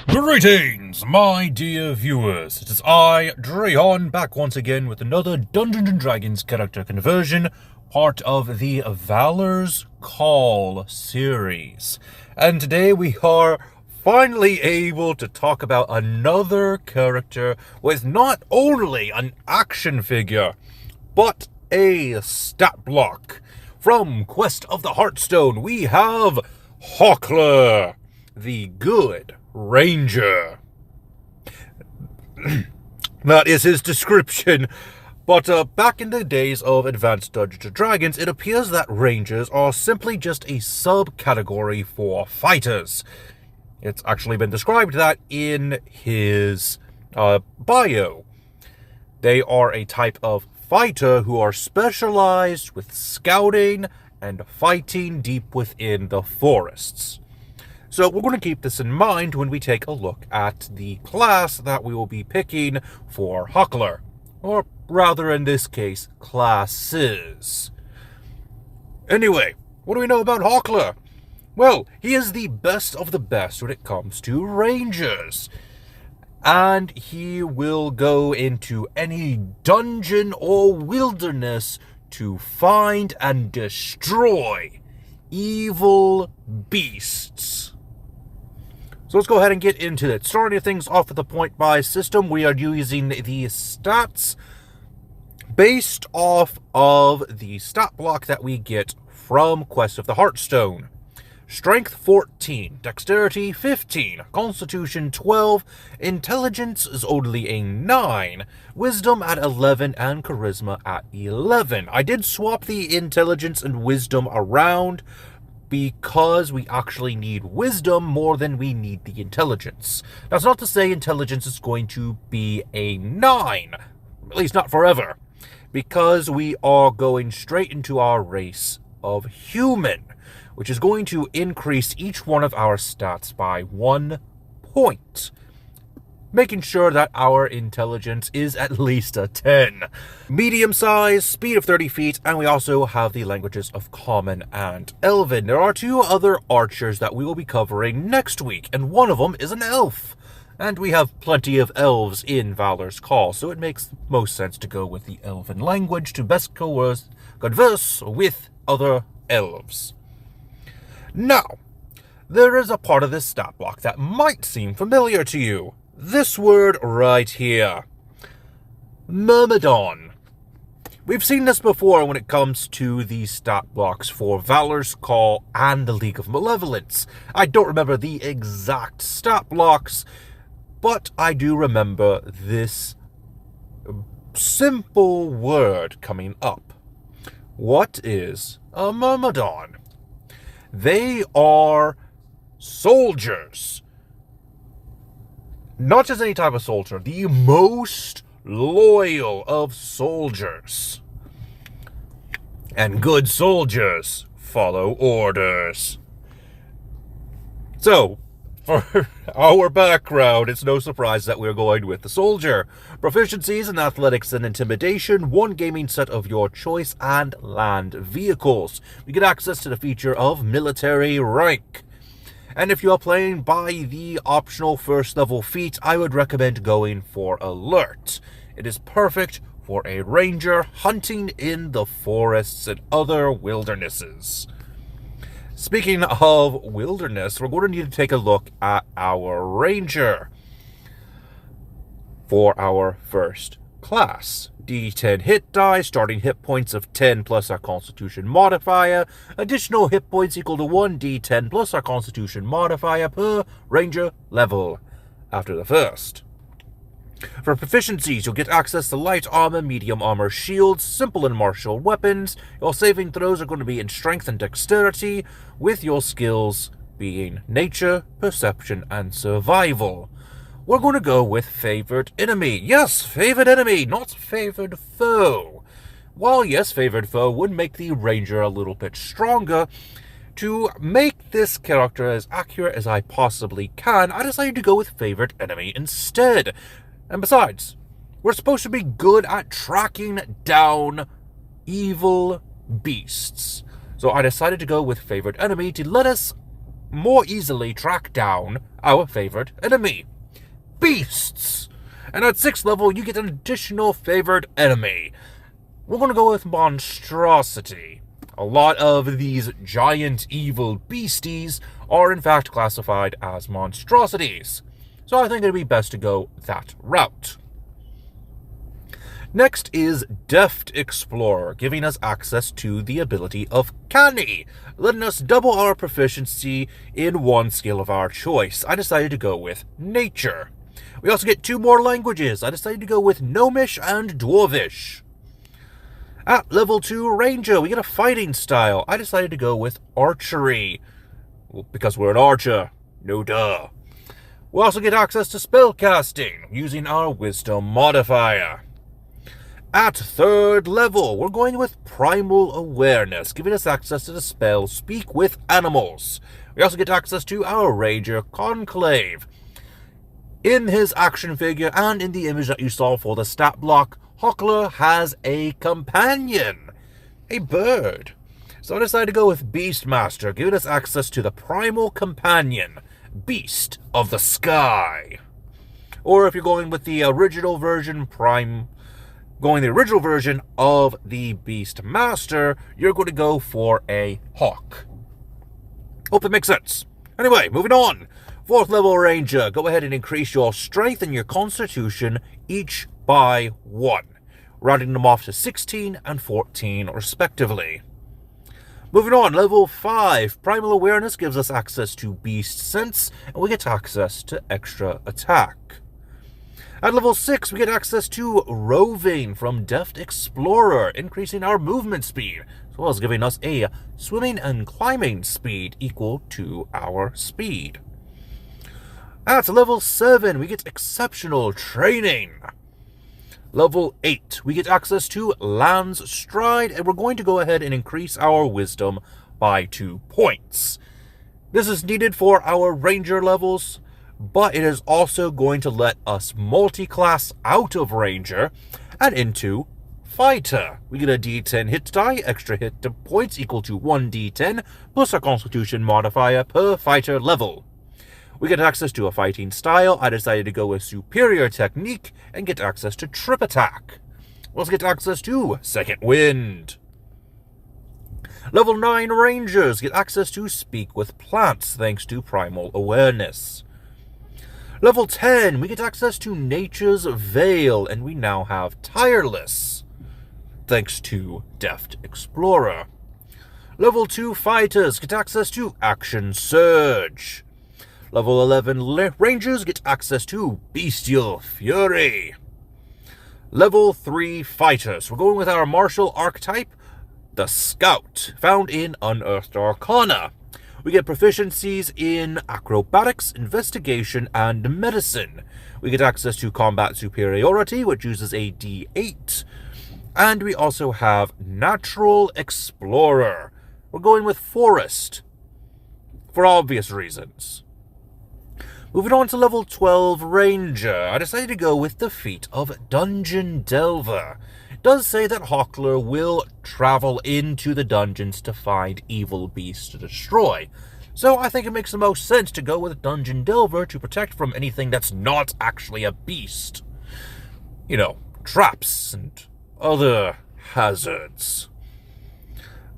Greetings, my dear viewers. It is I, Dreon, back once again with another Dungeons & Dragons character conversion, part of the Valor's Call series. And today we are finally able to talk about another character with not only an action figure, but a stat block. From Quest of the Heartstone, we have Hawkler, the Good Ranger. That is his description. But back in the days of Advanced Dungeons & Dragons, it appears that Rangers are simply just a subcategory for fighters. It's actually been described that in his bio. They are a type of fighter who are specialized with scouting and fighting deep within the forests. So we're going to keep this in mind when we take a look at the class that we will be picking for Hawkler. Or rather, in this case, classes. Anyway, what do we know about Hawkler? Well, he is the best of the best when it comes to Rangers. And he will go into any dungeon or wilderness to find and destroy evil beasts. So let's go ahead and get into it. Starting things off with the point-buy system, we are using the stats based off of the stat block that we get from Quest of the Heartstone. Strength 14, Dexterity 15, Constitution 12, Intelligence is only a 9, Wisdom at 11, and Charisma at 11. I did swap the Intelligence and Wisdom around because we actually need Wisdom more than we need the Intelligence. That's not to say Intelligence is going to be a 9, at least not forever, because we are going straight into our race of human, which is going to increase each one of our stats by 1 point, making sure that our intelligence is at least a 10. Medium size, speed of 30 feet, and we also have the languages of Common and Elven. There are 2 other archers that we will be covering next week, and one of them is an elf. And we have plenty of elves in Valor's Call, so it makes most sense to go with the Elven language to best converse with other elves. Now, there is a part of this stat block that might seem familiar to you. This word right here. Myrmidon. We've seen this before when it comes to the stat blocks for Valor's Call and the League of Malevolence. I don't remember the exact stat blocks, but I do remember this simple word coming up. What is a Myrmidon? They are soldiers. Not just any type of soldier, the most loyal of soldiers. And good soldiers follow orders. So, for our background, it's no surprise that we're going with the soldier. Proficiencies in athletics and intimidation, 1 gaming set of your choice, and land vehicles. We get access to the feature of military rank. And if you are playing by the optional first level feat, I would recommend going for Alert. It is perfect for a ranger hunting in the forests and other wildernesses. Speaking of wilderness, we're going to need to take a look at our ranger for our first class. D10 hit die, starting hit points of 10 plus our constitution modifier. Additional hit points equal to 1 D10 plus our constitution modifier per ranger level after the first. For proficiencies, you'll get access to light armor, medium armor, shields, simple and martial weapons. Your saving throws are going to be in strength and dexterity, with your skills being nature, perception, and survival. We're going to go with favored enemy. Yes, favored enemy, not favored foe. While yes, favored foe would make the ranger a little bit stronger, to make this character as accurate as I possibly can, I decided to go with favored enemy instead. And besides, we're supposed to be good at tracking down evil beasts. So I decided to go with favored enemy to let us more easily track down our favorite enemy, beasts. And at 6th level, you get an additional favorite enemy. We're going to go with monstrosity. A lot of these giant evil beasties are in fact classified as monstrosities. So I think it'd be best to go that route. Next is Deft Explorer, giving us access to the ability of Canny, letting us double our proficiency in one skill of our choice. I decided to go with Nature. We also get 2 more languages. I decided to go with Gnomish and Dwarvish. At level 2 Ranger, we get a fighting style. I decided to go with Archery, because we're an archer. No duh. We also get access to spellcasting, using our Wisdom modifier. At 3rd level, we're going with Primal Awareness, giving us access to the spell Speak with Animals. We also get access to our Ranger Conclave. In his action figure and in the image that you saw for the stat block, Hawkler has a companion, a bird. So I decided to go with Beastmaster, giving us access to the Primal Companion, Beast of the Sky. Or if you're going with the original version, the original version of the Beastmaster, you're going to go for a hawk. Hope it makes sense. Anyway, moving on. 4th level Ranger, go ahead and increase your strength and your constitution each by 1, rounding them off to 16 and 14 respectively. Moving on, level 5, Primal Awareness gives us access to Beast Sense, and we get access to extra attack. At level 6, we get access to Roving from Deft Explorer, increasing our movement speed, as well as giving us a swimming and climbing speed equal to our speed. At level 7, we get Exceptional Training. Level 8, we get access to Land's Stride, and we're going to go ahead and increase our Wisdom by 2 points. This is needed for our Ranger levels, but it is also going to let us multi-class out of Ranger and into Fighter. We get a D10 hit die, extra hit points equal to 1d10, plus our Constitution modifier per fighter level. We get access to a fighting style. I decided to go with Superior Technique and get access to Trip Attack. We also get access to Second Wind. Level 9 Rangers get access to Speak with Plants thanks to Primal Awareness. Level 10, we get access to Nature's Veil, and we now have Tireless, thanks to Deft Explorer. Level 2 Fighters get access to Action Surge. Level 11 Rangers get access to Bestial Fury. Level 3 Fighters, we're going with our martial archetype, the Scout, found in Unearthed Arcana. We get proficiencies in Acrobatics, Investigation, and Medicine. We get access to Combat Superiority, which uses a D8. And we also have Natural Explorer. We're going with Forest, for obvious reasons. Moving on to level 12 Ranger, I decided to go with the feat of Dungeon Delver. It does say that Hawkler will travel into the dungeons to find evil beasts to destroy. So I think it makes the most sense to go with Dungeon Delver to protect from anything that's not actually a beast. You know, traps and other hazards.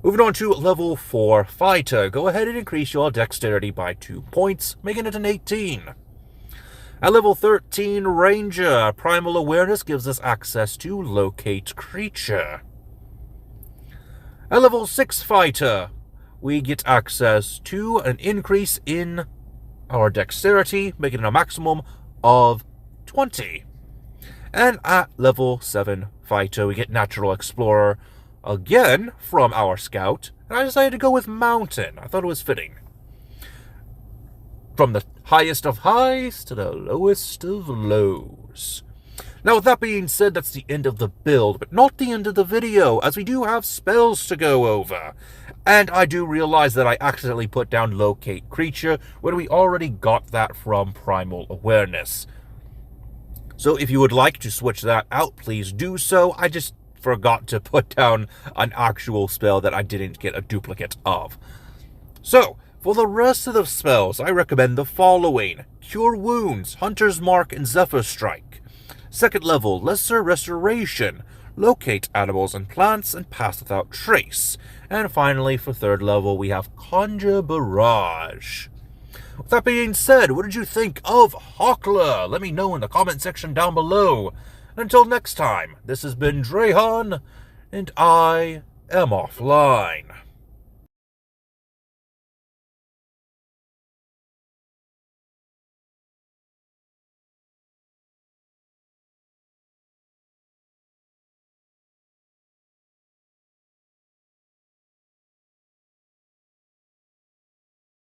Moving on to level 4 Fighter. Go ahead and increase your dexterity by 2 points, making it an 18. At level 13 Ranger, Primal Awareness gives us access to Locate Creature. At level 6 Fighter, we get access to an increase in our dexterity, making it a maximum of 20. And at level 7 Fighter, we get Natural Explorer, again from our Scout, and I decided to go with Mountain. I thought it was fitting. From the highest of highs to the lowest of lows. Now, with that being said, that's the end of the build, but not the end of the video, as we do have spells to go over. And I do realize that I accidentally put down Locate Creature when we already got that from Primal Awareness. So if you would like to switch that out, please do so. I just forgot to put down an actual spell that I didn't get a duplicate of. So, For the rest of the spells, I recommend the following: Cure Wounds, Hunter's Mark, and Zephyr Strike. Second level, Lesser Restoration, Locate Animals and Plants, and Pass Without Trace. And finally, for third level, we have Conjure Barrage. With that being said, what did you think of Hawkler? Let me know in the comment section down below. Until next time, this has been Drehan, and I am offline.